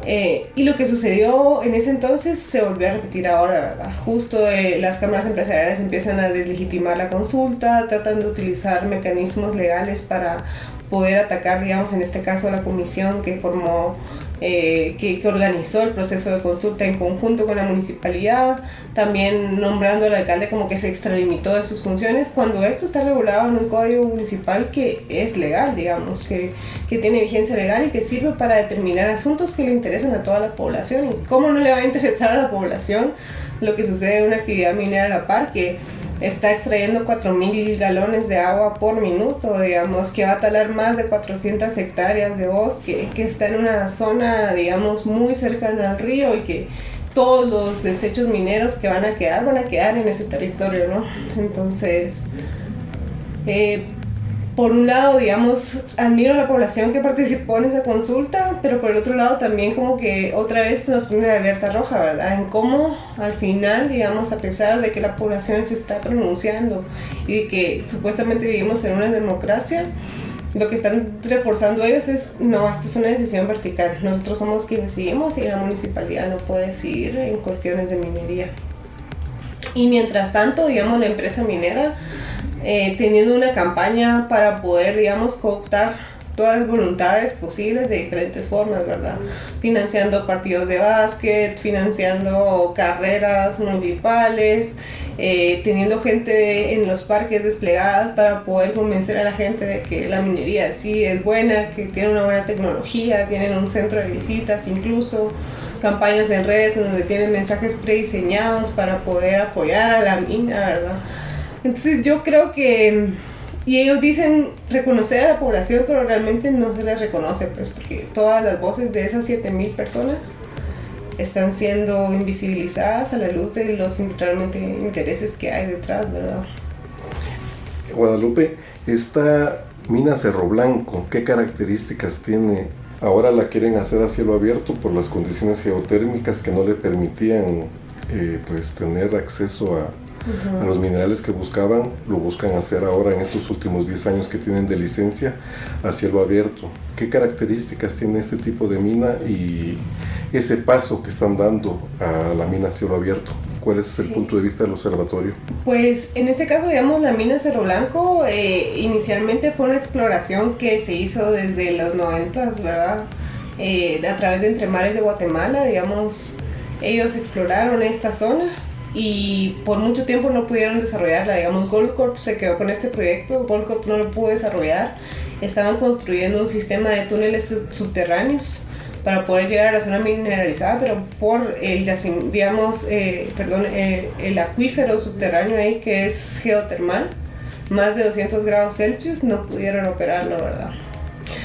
Y lo que sucedió en ese entonces se volvió a repetir ahora, ¿verdad? Justo las cámaras empresariales empiezan a deslegitimar la consulta, tratan de utilizar mecanismos legales para poder atacar, digamos, en este caso a la comisión que formó, que organizó el proceso de consulta en conjunto con la municipalidad, también nombrando al alcalde como que se extralimitó de sus funciones, cuando esto está regulado en un código municipal que es legal, digamos, que tiene vigencia legal y que sirve para determinar asuntos que le interesan a toda la población. ¿Y cómo no le va a interesar a la población lo que sucede en una actividad minera a la par, que está extrayendo 4,000 galones de agua por minuto, digamos, que va a talar más de 400 hectáreas de bosque, que está en una zona, digamos, muy cercana al río y que todos los desechos mineros que van a quedar en ese territorio, ¿no? Entonces, por un lado, digamos, admiro a la población que participó en esa consulta, pero por el otro lado también como que otra vez nos prende la alerta roja, ¿verdad? En cómo al final, digamos, a pesar de que la población se está pronunciando y de que supuestamente vivimos en una democracia, lo que están reforzando ellos es, no, esta es una decisión vertical. Nosotros somos quienes decidimos y la municipalidad no puede decidir en cuestiones de minería. Y mientras tanto, digamos, la empresa minera teniendo una campaña para poder, digamos, cooptar todas las voluntades posibles de diferentes formas, ¿verdad? Financiando partidos de básquet, financiando carreras municipales, teniendo gente en los parques desplegadas para poder convencer a la gente de que la minería sí es buena, que tiene una buena tecnología, tienen un centro de visitas incluso, campañas en redes donde tienen mensajes prediseñados para poder apoyar a la mina, ¿verdad? Entonces yo creo que, y ellos dicen reconocer a la población, pero realmente no se les reconoce, pues, porque todas las voces de esas 7,000 personas están siendo invisibilizadas a la luz de los realmente intereses que hay detrás, ¿verdad? Guadalupe, esta mina Cerro Blanco, ¿qué características tiene? Ahora la quieren hacer a cielo abierto por las condiciones geotérmicas que no le permitían pues tener acceso a los minerales que buscaban. Lo buscan hacer ahora en estos últimos 10 años que tienen de licencia a cielo abierto. ¿Qué características tiene este tipo de mina y ese paso que están dando a la mina a cielo abierto? ¿Cuál es el punto de vista del observatorio? Pues en este caso, digamos, la mina Cerro Blanco inicialmente fue una exploración que se hizo desde los 90s, ¿verdad? A través de Entre Mares de Guatemala, digamos, ellos exploraron esta zona y por mucho tiempo no pudieron desarrollarla. Digamos, Goldcorp se quedó con este proyecto, Goldcorp no lo pudo desarrollar. Estaban construyendo un sistema de túneles subterráneos para poder llegar a la zona mineralizada, pero por el el acuífero subterráneo ahí, que es geotermal, más de 200 grados Celsius, no pudieron operarlo, ¿verdad?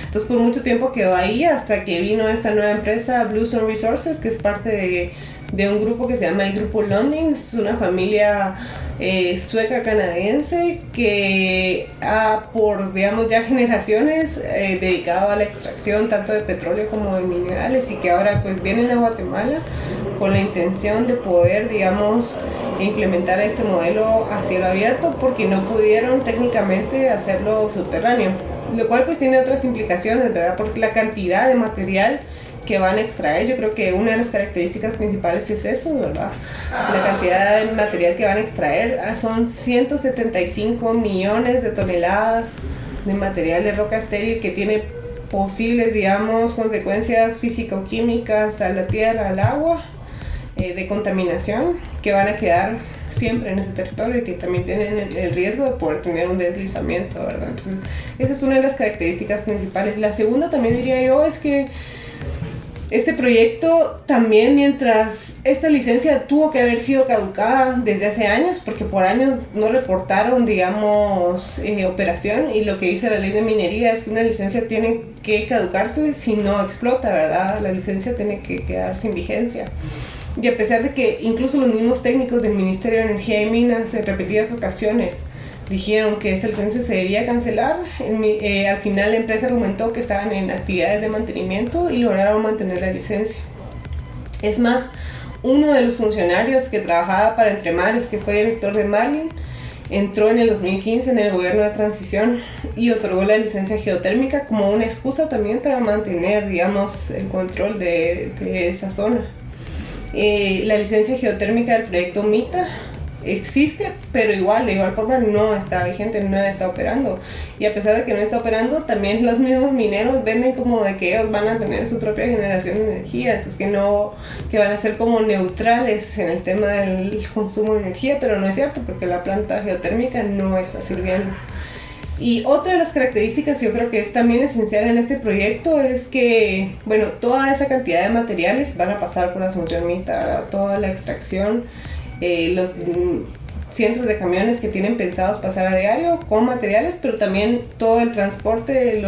Entonces por mucho tiempo quedó ahí hasta que vino esta nueva empresa, Bluestone Resources, que es parte de un grupo que se llama el Grupo Lundin. Es una familia sueca-canadiense que ha por, digamos, ya generaciones dedicado a la extracción tanto de petróleo como de minerales, y que ahora pues vienen a Guatemala con la intención de poder, digamos, implementar este modelo a cielo abierto, porque no pudieron técnicamente hacerlo subterráneo, lo cual pues tiene otras implicaciones, ¿verdad? Porque la cantidad de material que van a extraer, yo creo que una de las características principales es eso, ¿verdad? La cantidad de material que van a extraer son 175 millones de toneladas de material de roca estéril que tiene posibles, digamos, consecuencias físico-químicas a la tierra, al agua, de contaminación, que van a quedar siempre en ese territorio y que también tienen el riesgo de poder tener un deslizamiento, ¿verdad? Entonces, esa es una de las características principales. La segunda también diría yo es que este proyecto también, mientras esta licencia tuvo que haber sido caducada desde hace años, porque por años no reportaron, digamos, operación, y lo que dice la ley de minería es que una licencia tiene que caducarse si no explota, ¿verdad? La licencia tiene que quedar sin vigencia. Y a pesar de que incluso los mismos técnicos del Ministerio de Energía y Minas en repetidas ocasiones dijeron que esta licencia se debía cancelar, al final la empresa argumentó que estaban en actividades de mantenimiento y lograron mantener la licencia. Es más, uno de los funcionarios que trabajaba para Entre Mares, que fue director de Marlin, entró en el 2015 en el gobierno de transición y otorgó la licencia geotérmica como una excusa también para mantener, digamos, el control de esa zona. La licencia geotérmica del proyecto MITA existe, pero de igual forma no está vigente, no está operando. Y a pesar de que no está operando, también los mismos mineros venden como de que ellos van a tener su propia generación de energía, entonces que van a ser como neutrales en el tema del consumo de energía, pero no es cierto, porque la planta geotérmica no está sirviendo. Y otra de las características que yo creo que es también esencial en este proyecto es que, bueno, toda esa cantidad de materiales van a pasar por Asunción Mita, ¿verdad? Toda la extracción, los cientos de camiones que tienen pensados pasar a diario con materiales, pero también todo el transporte de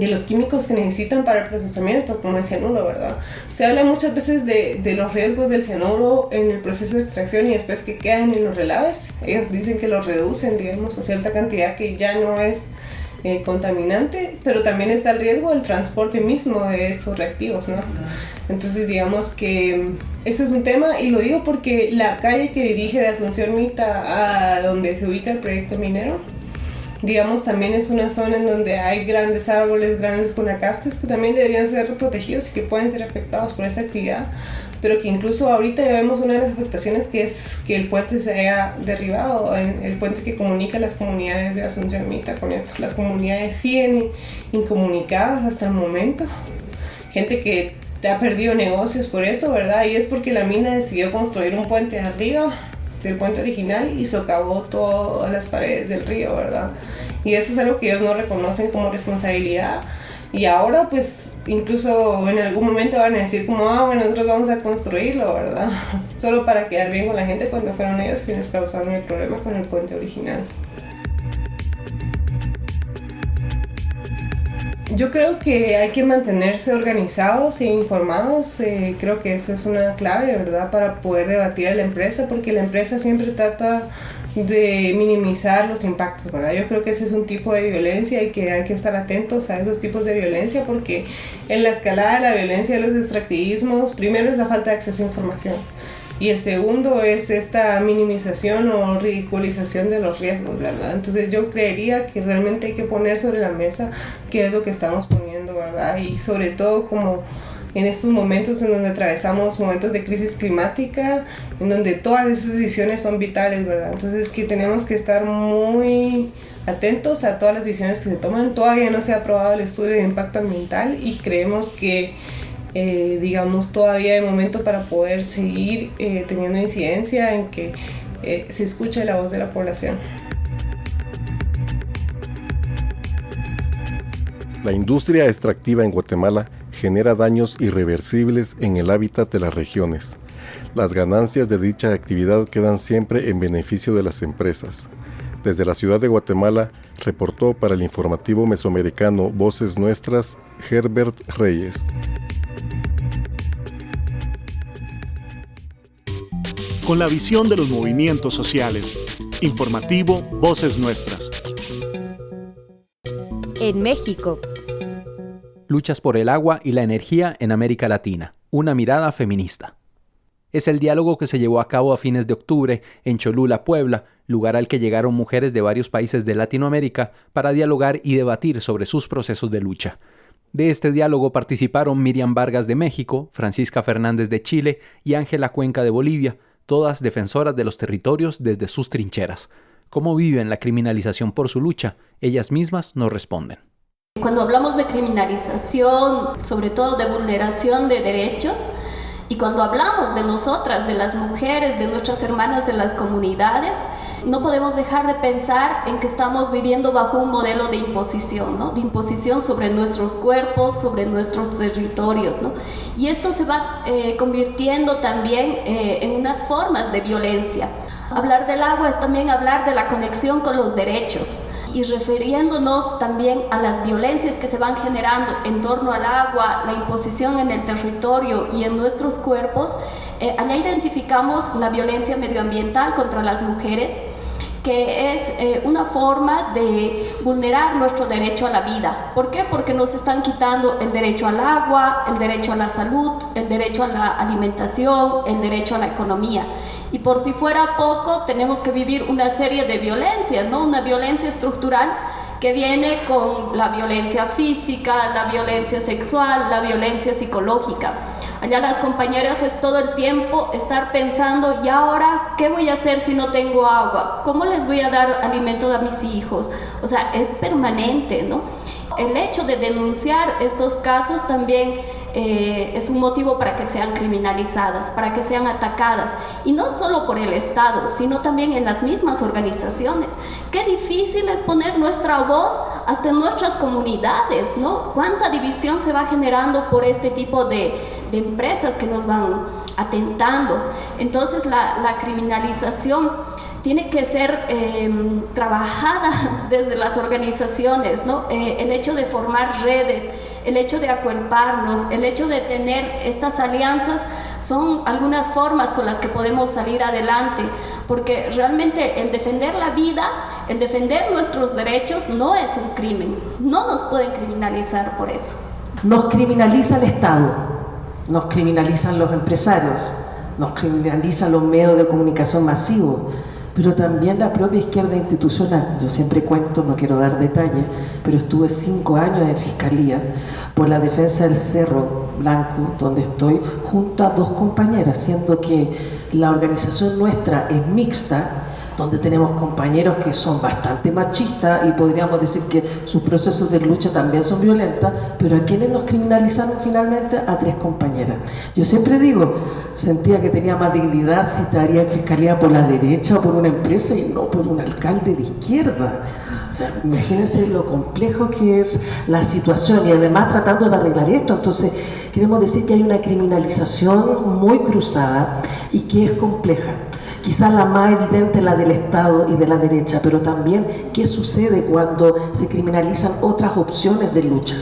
los químicos que necesitan para el procesamiento, como el cianuro, ¿verdad? Se habla muchas veces de los riesgos del cianuro en el proceso de extracción y después que quedan en los relaves. Ellos dicen que los reducen, digamos, a cierta cantidad que ya no es contaminante, pero también está el riesgo del transporte mismo de estos reactivos, ¿no? Entonces digamos que eso es un tema, y lo digo porque la calle que dirige de Asunción Mita a donde se ubica el proyecto minero, digamos, también es una zona en donde hay grandes árboles, grandes guanacastes que también deberían ser protegidos y que pueden ser afectados por esta actividad, pero que incluso ahorita ya vemos una de las afectaciones, que es que el puente se haya derribado, el puente que comunica las comunidades de Asunción Mita con esto. Las comunidades siguen incomunicadas hasta el momento, gente que ha perdido negocios por esto, ¿verdad? Y es porque la mina decidió construir un puente arriba del puente original y socavó todas las paredes del río, ¿verdad? Y eso es algo que ellos no reconocen como responsabilidad. Y ahora, pues, incluso en algún momento van a decir como, bueno, nosotros vamos a construirlo, ¿verdad? Solo para quedar bien con la gente, cuando fueron ellos quienes causaron el problema con el puente original. Yo creo que hay que mantenerse organizados e informados. Creo que esa es una clave, ¿verdad?, para poder debatir a la empresa, porque la empresa siempre trata de minimizar los impactos, ¿verdad? Yo creo que ese es un tipo de violencia y que hay que estar atentos a esos tipos de violencia, porque en la escalada de la violencia de los extractivismos, primero es la falta de acceso a información y el segundo es esta minimización o ridiculización de los riesgos, ¿verdad? Entonces yo creería que realmente hay que poner sobre la mesa qué es lo que estamos poniendo, ¿verdad? Y sobre todo como en estos momentos en donde atravesamos momentos de crisis climática, en donde todas esas decisiones son vitales, ¿verdad? Entonces que tenemos que estar muy atentos a todas las decisiones que se toman. Todavía no se ha aprobado el estudio de impacto ambiental y creemos que todavía hay momento para poder seguir teniendo incidencia en que se escuche la voz de la población. La industria extractiva en Guatemala genera daños irreversibles en el hábitat de las regiones. Las ganancias de dicha actividad quedan siempre en beneficio de las empresas. Desde la ciudad de Guatemala, reportó para el informativo mesoamericano Voces Nuestras, Herbert Reyes. Con la visión de los movimientos sociales. Informativo Voces Nuestras. En México. Luchas por el agua y la energía en América Latina. Una mirada feminista. Es el diálogo que se llevó a cabo a fines de octubre en Cholula, Puebla, lugar al que llegaron mujeres de varios países de Latinoamérica para dialogar y debatir sobre sus procesos de lucha. De este diálogo participaron Miriam Vargas de México, Francisca Fernández de Chile y Ángela Cuenca de Bolivia, todas defensoras de los territorios desde sus trincheras. ¿Cómo viven la criminalización por su lucha? Ellas mismas nos responden. Cuando hablamos de criminalización, sobre todo de vulneración de derechos, y cuando hablamos de nosotras, de las mujeres, de nuestras hermanas de las comunidades, no podemos dejar de pensar en que estamos viviendo bajo un modelo de imposición, ¿no? De imposición sobre nuestros cuerpos, sobre nuestros territorios, ¿no? Y esto se va convirtiendo también en unas formas de violencia. Hablar del agua es también hablar de la conexión con los derechos. Y refiriéndonos también a las violencias que se van generando en torno al agua, la imposición en el territorio y en nuestros cuerpos, allá identificamos la violencia medioambiental contra las mujeres, que es una forma de vulnerar nuestro derecho a la vida. ¿Por qué? Porque nos están quitando el derecho al agua, el derecho a la salud, el derecho a la alimentación, el derecho a la economía. Y por si fuera poco, tenemos que vivir una serie de violencias, ¿no? Una violencia estructural que viene con la violencia física, la violencia sexual, la violencia psicológica. Allá las compañeras es todo el tiempo estar pensando, ¿y ahora qué voy a hacer si no tengo agua? ¿Cómo les voy a dar alimento a mis hijos? O sea, es permanente, ¿no? El hecho de denunciar estos casos también es un motivo para que sean criminalizadas, para que sean atacadas, y no solo por el Estado, sino también en las mismas organizaciones. Qué difícil es poner nuestra voz hasta en nuestras comunidades, ¿no? Cuánta división se va generando por este tipo de empresas que nos van atentando. Entonces la criminalización tiene que ser trabajada desde las organizaciones, ¿no? El hecho de formar redes, el hecho de acuerparnos, el hecho de tener estas alianzas son algunas formas con las que podemos salir adelante, porque realmente el defender la vida, el defender nuestros derechos no es un crimen, no nos pueden criminalizar por eso. Nos criminaliza el Estado, nos criminalizan los empresarios, nos criminalizan los medios de comunicación masivos, pero también la propia izquierda institucional. Yo siempre cuento, no quiero dar detalles, pero estuve 5 años en Fiscalía por la defensa del Cerro Blanco, donde estoy junto a 2 compañeras, siendo que la organización nuestra es mixta, donde tenemos compañeros que son bastante machistas y podríamos decir que sus procesos de lucha también son violentas, pero a quienes nos criminalizaron finalmente, a 3 compañeras. Yo siempre digo, sentía que tenía más dignidad si estaría en Fiscalía por la derecha o por una empresa y no por un alcalde de izquierda. O sea, imagínense lo complejo que es la situación y además tratando de arreglar esto. Entonces, queremos decir que hay una criminalización muy cruzada y que es compleja. Quizás la más evidente la del Estado y de la derecha, pero también qué sucede cuando se criminalizan otras opciones de lucha.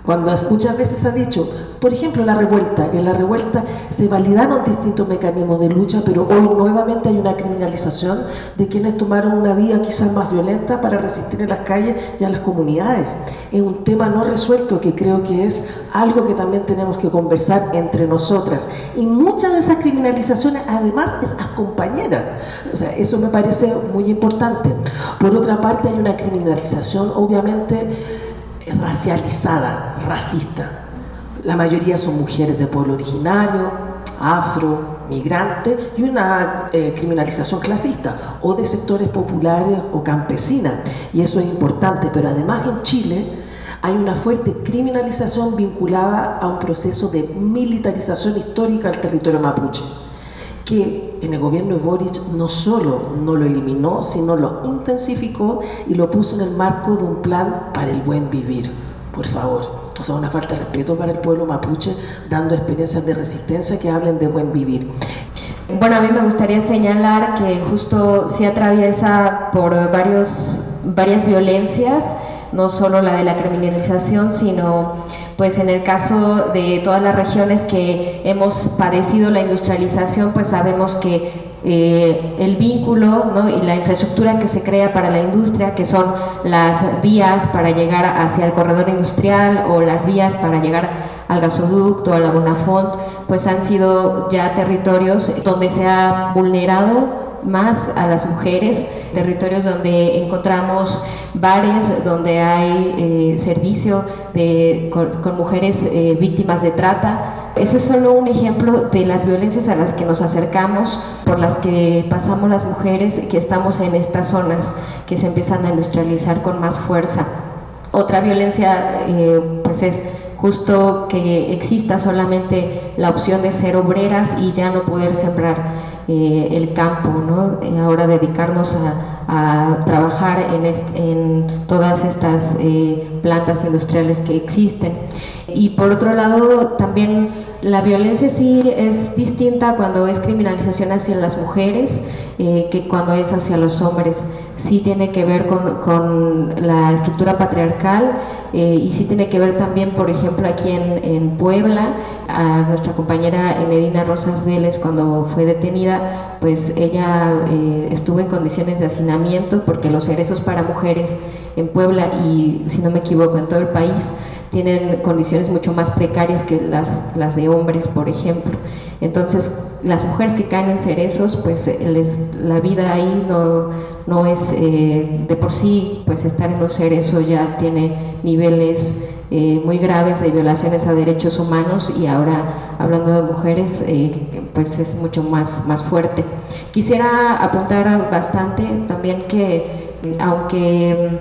Cuando muchas veces ha dicho, por ejemplo, en la revuelta se validaron distintos mecanismos de lucha, pero hoy nuevamente hay una criminalización de quienes tomaron una vía quizás más violenta para resistir en las calles y a las comunidades. Es un tema no resuelto que creo que es algo que también tenemos que conversar entre nosotras. Y muchas de esas criminalizaciones además es a compañeras. O sea, eso me parece muy importante. Por otra parte, hay una criminalización obviamente racializada, racista. La mayoría son mujeres de pueblo originario, afro, migrantes, y una criminalización clasista o de sectores populares o campesinas, y eso es importante. Pero además en Chile hay una fuerte criminalización vinculada a un proceso de militarización histórica del territorio mapuche, que en el gobierno de Boric no solo no lo eliminó, sino lo intensificó y lo puso en el marco de un plan para el buen vivir. Por favor, o sea, una falta de respeto para el pueblo mapuche, dando experiencias de resistencia que hablen de buen vivir. Bueno, a mí me gustaría señalar que justo se atraviesa por varias violencias, no solo la de la criminalización, sino pues en el caso de todas las regiones que hemos padecido la industrialización, pues sabemos que el vínculo, ¿no?, y la infraestructura que se crea para la industria, que son las vías para llegar hacia el corredor industrial o las vías para llegar al gasoducto, a la Bonafont, pues han sido ya territorios donde se ha vulnerado más a las mujeres, territorios donde encontramos bares, donde hay servicio con mujeres víctimas de trata. Ese es solo un ejemplo de las violencias a las que nos acercamos, por las que pasamos las mujeres que estamos en estas zonas que se empiezan a industrializar con más fuerza. Otra violencia pues es justo que exista solamente la opción de ser obreras y ya no poder sembrar el campo, ¿no? Ahora dedicarnos a trabajar en todas estas plantas industriales que existen. Y por otro lado, también la violencia sí es distinta cuando es criminalización hacia las mujeres que cuando es hacia los hombres. Sí tiene que ver con la estructura patriarcal y sí tiene que ver también, por ejemplo, aquí en Puebla, a nuestra compañera Enedina Rosas Vélez, cuando fue detenida, pues ella estuvo en condiciones de hacinamiento, porque los egresos para mujeres en Puebla y, si no me equivoco, en todo el país, tienen condiciones mucho más precarias que las de hombres, por ejemplo. Entonces, las mujeres que caen en cerezos, pues la vida ahí no es de por sí, pues estar en un cerezo ya tiene niveles muy graves de violaciones a derechos humanos, y ahora, hablando de mujeres, pues es mucho más fuerte. Quisiera apuntar bastante también que, aunque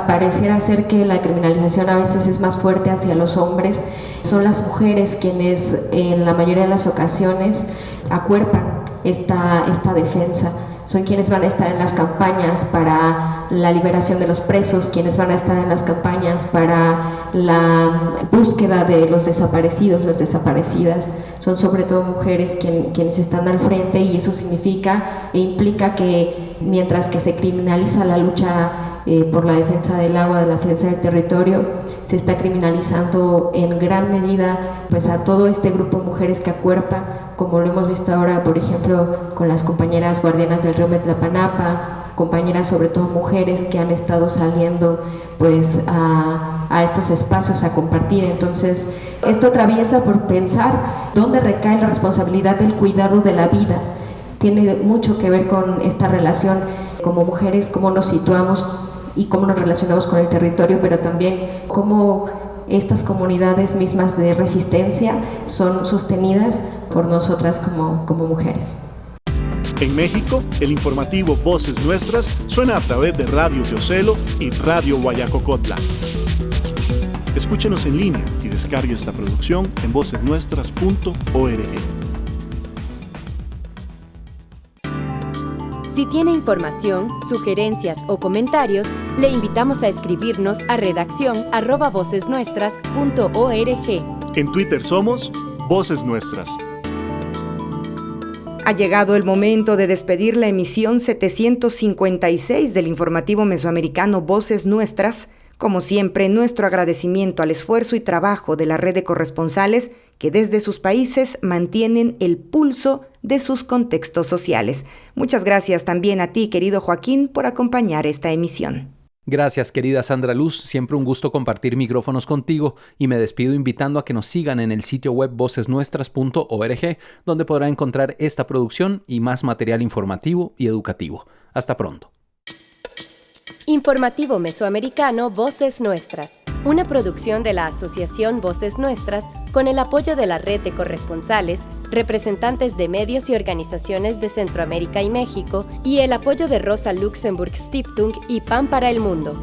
pareciera ser que la criminalización a veces es más fuerte hacia los hombres, son las mujeres quienes en la mayoría de las ocasiones acuerpan esta defensa. Son quienes van a estar en las campañas para la liberación de los presos, quienes van a estar en las campañas para la búsqueda de los desaparecidos, las desaparecidas. Son sobre todo mujeres quienes están al frente, y eso significa e implica que mientras que se criminaliza la lucha por la defensa del agua, de la defensa del territorio, se está criminalizando en gran medida pues a todo este grupo de mujeres que acuerpa, como lo hemos visto ahora, por ejemplo, con las compañeras guardianas del río Metlapanapa, compañeras, sobre todo mujeres, que han estado saliendo pues a estos espacios a compartir. Entonces, esto atraviesa por pensar dónde recae la responsabilidad del cuidado de la vida. Tiene mucho que ver con esta relación como mujeres, cómo nos situamos y cómo nos relacionamos con el territorio, pero también cómo estas comunidades mismas de resistencia son sostenidas por nosotras como mujeres. En México, el informativo Voces Nuestras suena a través de Radio Teocelo y Radio Guayacocotla. Escúchenos en línea y descargue esta producción en vocesnuestras.org. Si tiene información, sugerencias o comentarios, le invitamos a escribirnos a redacción@vocesnuestras.org. En Twitter somos Voces Nuestras. Ha llegado el momento de despedir la emisión 756 del informativo mesoamericano Voces Nuestras, Como siempre, nuestro agradecimiento al esfuerzo y trabajo de la red de corresponsales que desde sus países mantienen el pulso de sus contextos sociales. Muchas gracias también a ti, querido Joaquín, por acompañar esta emisión. Gracias, querida Sandra Luz. Siempre un gusto compartir micrófonos contigo y me despido invitando a que nos sigan en el sitio web vocesnuestras.org, donde podrá encontrar esta producción y más material informativo y educativo. Hasta pronto. Informativo Mesoamericano Voces Nuestras, una producción de la Asociación Voces Nuestras con el apoyo de la Red de Corresponsales, representantes de medios y organizaciones de Centroamérica y México y el apoyo de Rosa Luxemburg Stiftung y Pan para el Mundo.